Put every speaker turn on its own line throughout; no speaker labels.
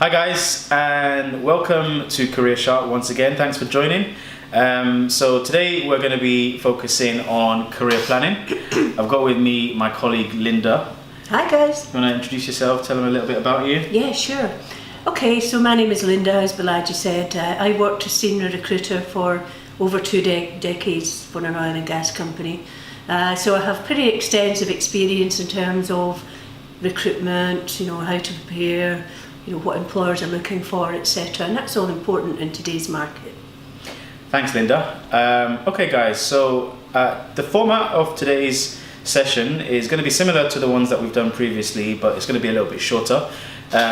Hi guys, and welcome to Career Shark once again. Thanks for joining. So today we're going to be focusing on career planning. I've got with me my colleague Linda.
Hi guys.
You want to introduce yourself, tell them a little bit about you?
Yeah, sure. Okay, so my name is Linda, as Balaji said. I worked as senior recruiter for over two decades for an oil and gas company. So I have pretty extensive experience in terms of recruitment, how to prepare, what employers are looking for, etc. And that's all important in today's market.
Thanks, Linda. Okay guys, so the format of today's session is going to be similar to the ones that we've done previously, but it's going to be a little bit shorter.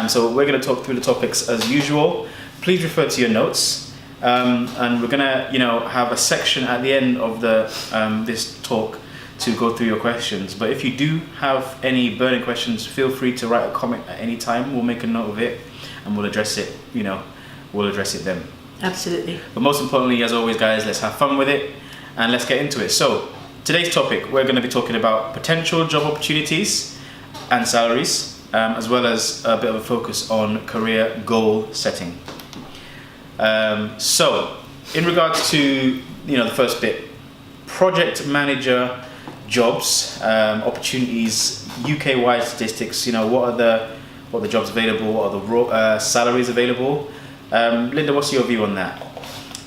So we're going to talk through the topics as usual. Please refer to your notes, and we're going to have a section at the end of this talk to go through your questions. But if you do have any burning questions, feel free to write a comment at any time. We'll make a note of it and we'll address it. We'll address it then.
Absolutely.
But most importantly, as always guys, let's have fun with it and let's get into it. So today's topic, we're going to be talking about potential job opportunities and salaries, as well as a bit of a focus on career goal setting. So in regards to the first bit, project manager jobs, opportunities, UK-wide statistics. What are the jobs available? What are the salaries available? Linda, what's your view on that?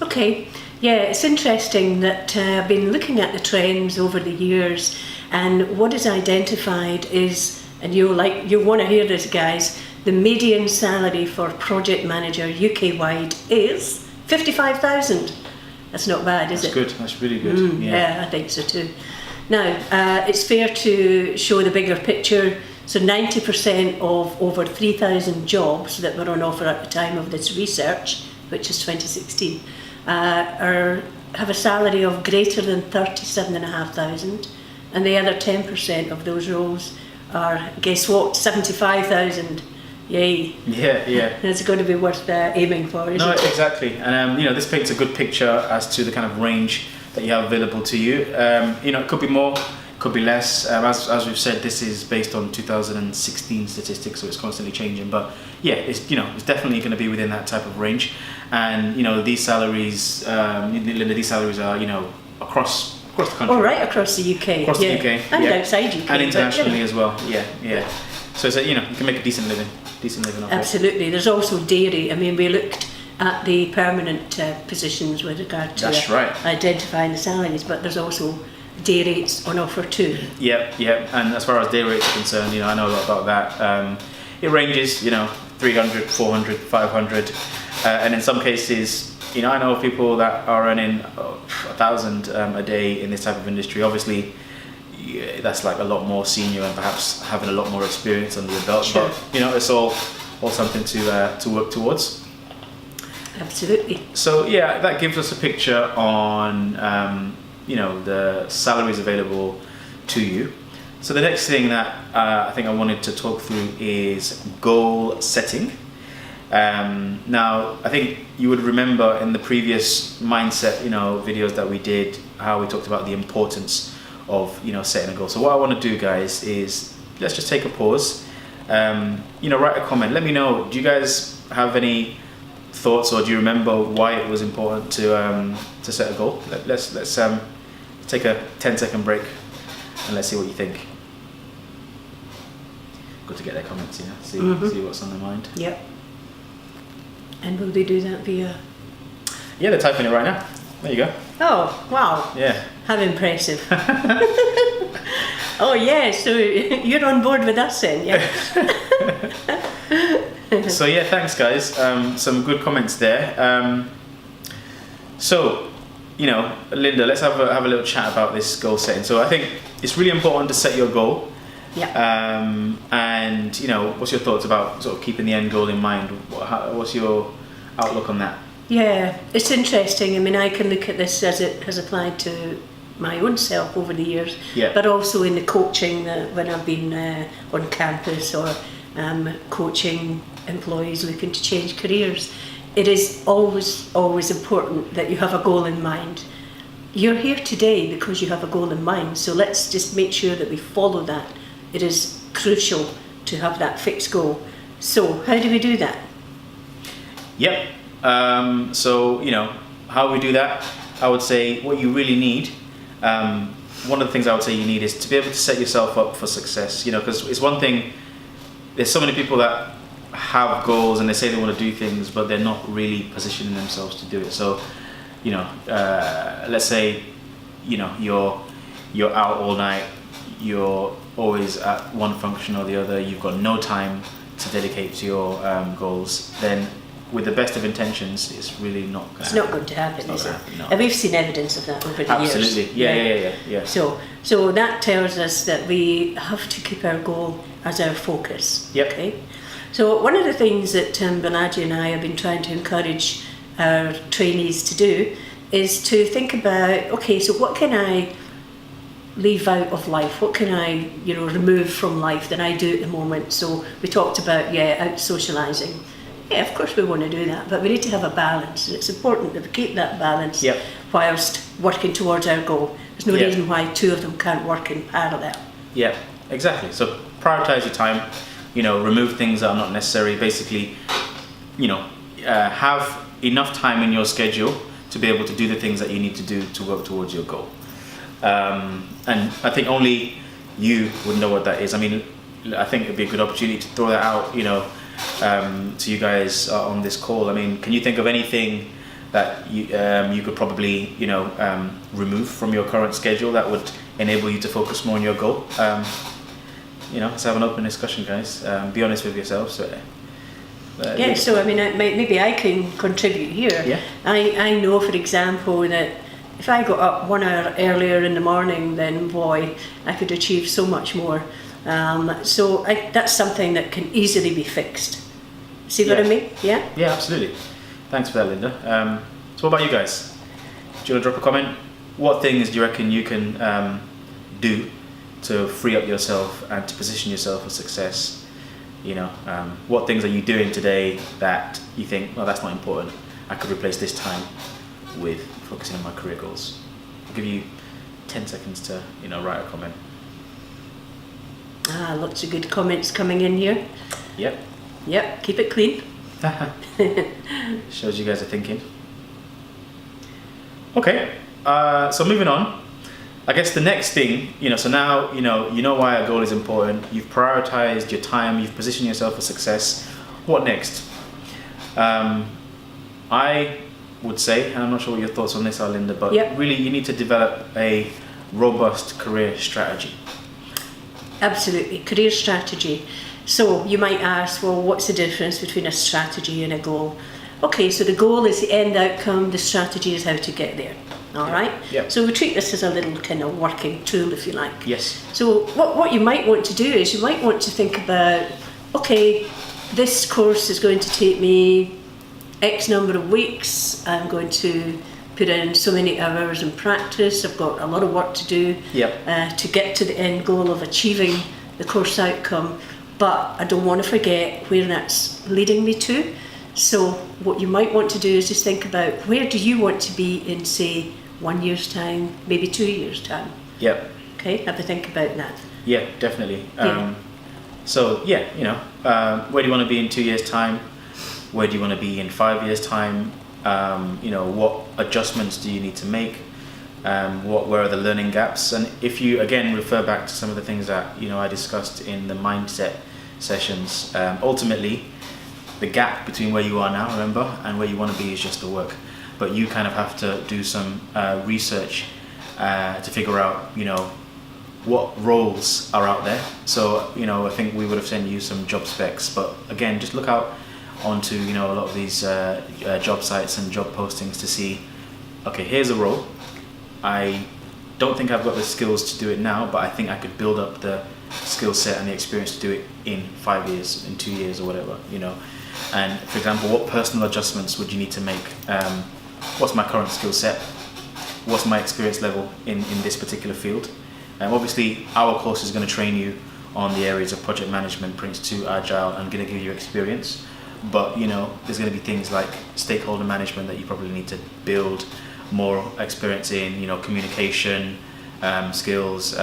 Okay, yeah, it's interesting that I've been looking at the trends over the years, and what is identified is, and you'll want to hear this, guys, the median salary for project manager UK-wide is 55,000. That's not bad, is it?
That's good. That's really good.
Yeah, I think so too. Now, it's fair to show the bigger picture. So 90% of over 3,000 jobs that were on offer at the time of this research, which is 2016, have a salary of greater than 37,500, and the other 10% of those roles are, guess what, 75,000. Yay. Yeah. It's going to be worth aiming for, isn't it?
No, exactly. And this paints a good picture as to the kind of range that you have available to you. It could be more, could be less. As we've said, this is based on 2016 statistics, so it's constantly changing. But yeah, it's definitely going to be within that type of range. And these salaries, Linda, these salaries are across the country.
Oh, right across the UK.
Across the UK,
and outside UK,
and internationally as well. Yeah. So it's you can make a decent living off it.
Absolutely. There's also dairy. I mean, we looked at the permanent positions with regard to identifying the salaries, but there's also day rates on offer too. Yeah.
And as far as day rates are concerned, I know a lot about that. It ranges, 300, 400, 500, and in some cases, I know of people that are earning 1,000 a day in this type of industry. Obviously, that's like a lot more senior and perhaps having a lot more experience under your belt.
Sure.
But it's all something to work towards.
Absolutely.
So yeah, that gives us a picture on the salaries available to you. So the next thing that I think I wanted to talk through is goal setting. Now I think you would remember in the previous mindset videos that we did how we talked about the importance of setting a goal. So what I want to do, guys, is let's just take a pause. Write a comment. Let me know. Do you guys have any thoughts, or do you remember why it was important to set a goal? Let's take a 10-second break and let's see what you think. Good to get their comments, see what's on their mind.
Yep. And will they do that via?
Yeah, they're typing it right now. There you go.
Oh, wow.
Yeah.
How impressive. Oh yeah, so you're on board with us then, yeah?
So yeah, thanks guys. Some good comments there. So, Linda, let's have a little chat about this goal setting. So I think it's really important to set your goal.
Yeah.
And what's your thoughts about sort of keeping the end goal in mind? What's your outlook on that?
Yeah, it's interesting. I mean, I can look at this as it has applied to my own self over the years, but also in the coaching when I've been on campus or coaching employees looking to change careers. It is always important that you have a goal in mind. You're here today because you have a goal in mind, so let's just make sure that we follow that. It is crucial to have that fixed goal. So how do we do that?
Yep. So, how we do that, I would say what you really need, one of the things I would say you need is to be able to set yourself up for success, because it's one thing, there's so many people that have goals and they say they want to do things, but they're not really positioning themselves to do it. So, let's say, you're out all night, you're always at one function or the other, you've got no time to dedicate to your goals, then with the best of intentions, it's really not going to happen.
It's not going to happen, is it?
No.
And we've seen evidence of that over the years.
Absolutely, yeah.
So that tells us that we have to keep our goal as our focus.
Yep.
Okay. So one of the things that Balaji and I have been trying to encourage our trainees to do is to think about, okay, so what can I leave out of life? What can I, remove from life that I do at the moment? So we talked about, out socialising. Yeah, of course we want to do that, but we need to have a balance. And it's important that we keep that balance whilst working towards our goal. There's no reason why two of them can't work in parallel.
Yeah, exactly. So prioritise your time, remove things that are not necessary. Basically, have enough time in your schedule to be able to do the things that you need to do to work towards your goal. And I think only you would know what that is. I mean, I think it'd be a good opportunity to throw that out, to you guys on this call. I mean, can you think of anything that you could probably, remove from your current schedule that would enable you to focus more on your goal? Let's have an open discussion, guys. Be honest with yourselves.
So I mean, maybe I can contribute here.
Yeah.
I know, for example, that if I got up 1 hour earlier in the morning, then boy, I could achieve so much more. So that's something that can easily be fixed. See what I mean? Yeah?
Yeah, absolutely. Thanks for that, Linda. So what about you guys? Do you want to drop a comment? What things do you reckon you can do to free up yourself and to position yourself for success? What things are you doing today that you think, well, that's not important. I could replace this time with focusing on my career goals. I'll give you 10 seconds to, write a comment.
Lots of good comments coming in here. Yep, keep it clean.
Shows you guys are thinking. Okay, so moving on. I guess the next thing, so now, you know why a goal is important. You've prioritized your time, you've positioned yourself for success. What next? I would say, and I'm not sure what your thoughts on this are, Linda, but really you need to develop a robust career strategy.
Absolutely, career strategy. So you might ask, well, what's the difference between a strategy and a goal? Okay, so the goal is the end outcome, the strategy is how to get there. All right?
Yeah.
So we treat this as a little kind of working tool, if you like.
Yes.
So what you might want to do is you might want to think about, okay, this course is going to take me X number of weeks. I'm going to put in so many hours in practice. I've got a lot of work to do to get to the end goal of achieving the course outcome. But I don't want to forget where that's leading me to. So what you might want to do is just think about, where do you want to be in, say, 1 year's time, maybe 2 years' time?
Yep.
Okay, have a think about that.
Yeah, definitely. Where do you want to be in 2 years' time? Where do you want to be in 5 years' time? What adjustments do you need to make? Where are the learning gaps? And if you, again, refer back to some of the things that, I discussed in the mindset sessions, ultimately, the gap between where you are now, remember, and where you want to be is just the work. But you kind of have to do some research to figure out, what roles are out there. So, I think we would have sent you some job specs, but again, just look out onto, a lot of these job sites and job postings to see, okay, here's a role. I don't think I've got the skills to do it now, but I think I could build up the skill set and the experience to do it in 5 years, in 2 years or whatever, And for example, what personal adjustments would you need to make? What's my current skill set? What's my experience level in this particular field? Obviously, our course is going to train you on the areas of project management, Prince 2, Agile, and going to give you experience. But, there's going to be things like stakeholder management that you probably need to build more experience in, communication skills,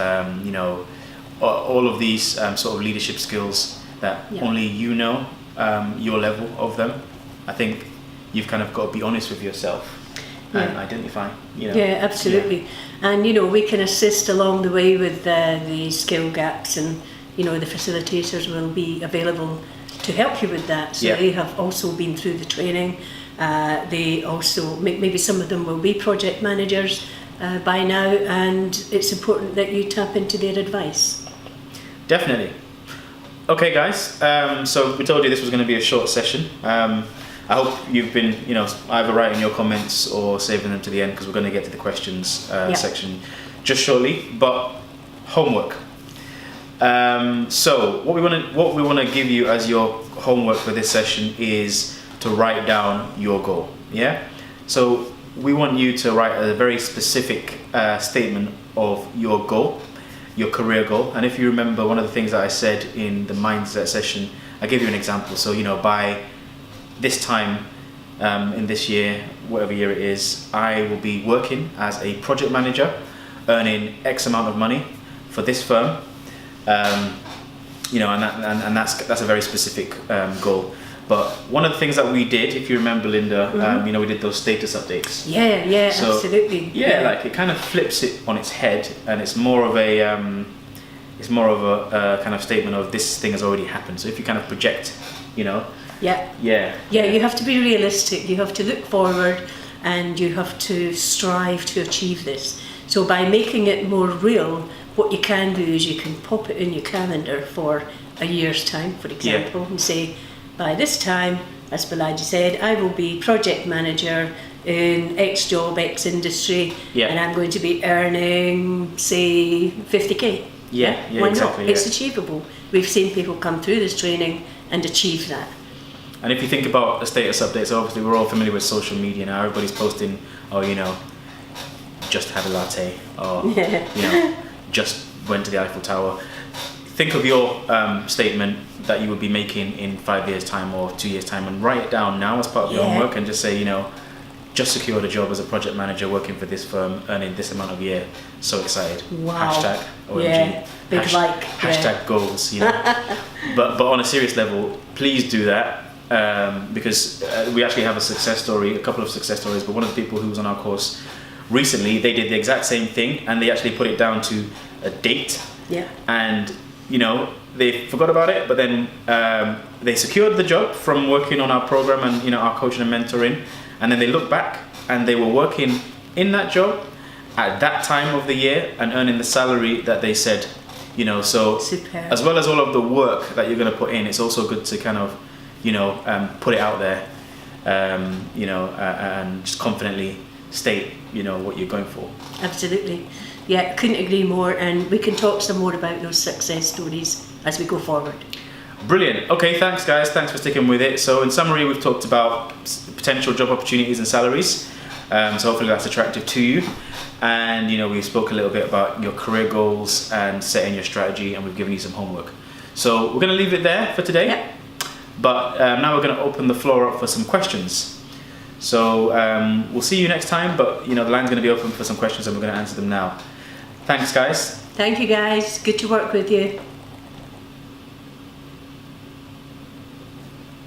all of these sort of leadership skills that only your level of them. I think you've kind of got to be honest with yourself and identify, you know.
Yeah, absolutely. And you know, we can assist along the way with the skill gaps, and you know, the facilitators will be available to help you with that. So they have also been through the training. They also, maybe some of them will be project managers by now, and it's important that you tap into their advice.
Definitely. Okay, guys. So we told you this was going to be a short session. I hope you've been, you know, either writing your comments or saving them to the end, because we're going to get to the questions section just shortly. But homework. So what we want to give you as your homework for this session is to write down your goal. Yeah. So we want you to write a very specific statement of your goal, your career goal. And if you remember, one of the things that I said in the mindset session, I gave you an example. So, you know, by this time in this year, whatever year it is, I will be working as a project manager, earning X amount of money for this firm. You know, and that's a very specific goal. But one of the things that we did, if you remember, Linda, you know, we did those status updates.
Yeah,
so,
absolutely.
Yeah, like it kind of flips it on its head, and it's more of a kind of statement of this thing has already happened. So if you kind of project, you know. Yeah.
You have to be realistic. You have to look forward, and you have to strive to achieve this. So by making it more real, what you can do is you can pop it in your calendar for a year's time, for example, and say, by this time, as Balaji said, I will be project manager in X job, X industry, and I'm going to be earning, say, 50k. Why
exactly,
not? It's achievable. We've seen people come through this training and achieve that.
And if you think about the status updates, obviously we're all familiar with social media now. Everybody's posting, oh, you know, just had a latte, or you know, just went to the Eiffel Tower. Think of your statement that you would be making in 5 years' time or 2 years' time, and write it down now as part of your homework, and just say, you know, just secured a job as a project manager working for this firm, earning this amount of year. So excited.
Wow.
Hashtag OMG.
Big
Hashtag goals. You know. but on a serious level, please do that. Because we actually have a couple of success stories, but one of the people who was on our course recently, they did the exact same thing, and they actually put it down to a date. And you know, they forgot about it, but then they secured the job from working on our program and, you know, our coaching and mentoring, and then they look back and they were working in that job at that time of the year and earning the salary that they said, you know. So
superb.
As well as all of the work that you're going to put in, it's also good to kind of, you know, put it out there, you know, and just confidently state, you know, what you're going for.
Absolutely. Yeah, couldn't agree more, and we can talk some more about those success stories as we go forward.
Brilliant. Okay, thanks guys. Thanks for sticking with it. So in summary, we've talked about potential job opportunities and salaries. So hopefully that's attractive to you. And, you know, we spoke a little bit about your career goals and setting your strategy, and we've given you some homework. So we're going to leave it there for today. But now we're going to open the floor up for some questions. So we'll see you next time, but, you know, the line's going to be open for some questions, and we're going to answer them now. Thanks, guys.
Thank you, guys. Good to work with you.